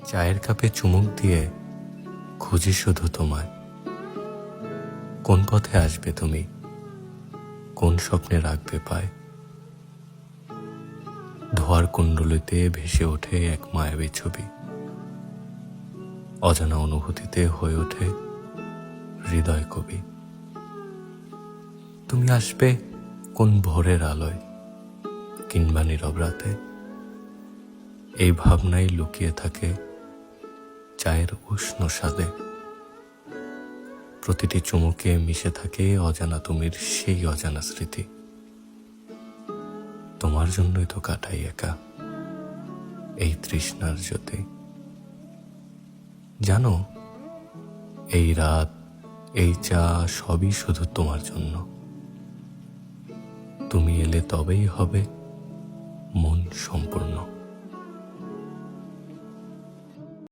চায়ের কাপে চুমুক দিয়ে খুঁজি শুধু তোমায়। কোন পথে আসবে তুমি, কোন স্বপ্নে রাখবে পায়। ধোয়ার কুণ্ডলিতে ভেসে ওঠে এক মায়াবী ছবি, অজানা অনুভূতিতে হয়ে ওঠে হৃদয় কবি। তুমি আসবে কোন ভোরের আলোয় কিংবা নীরব রাতে, এই ভাবনাই লুকিয়ে থাকে চায়ের উষ্ণ স্বাদে। প্রতিটি চুমুকে মিশে থাকে অজানা তুমির সেই অজানা স্মৃতি। তোমার জন্যই তো কাটাই একা এই তৃষ্ণার জ্যোতি। জানো, এই রাত, এই চা সবই শুধু তোমার জন্য। তুমি এলে তবেই হবে মন সম্পূর্ণ।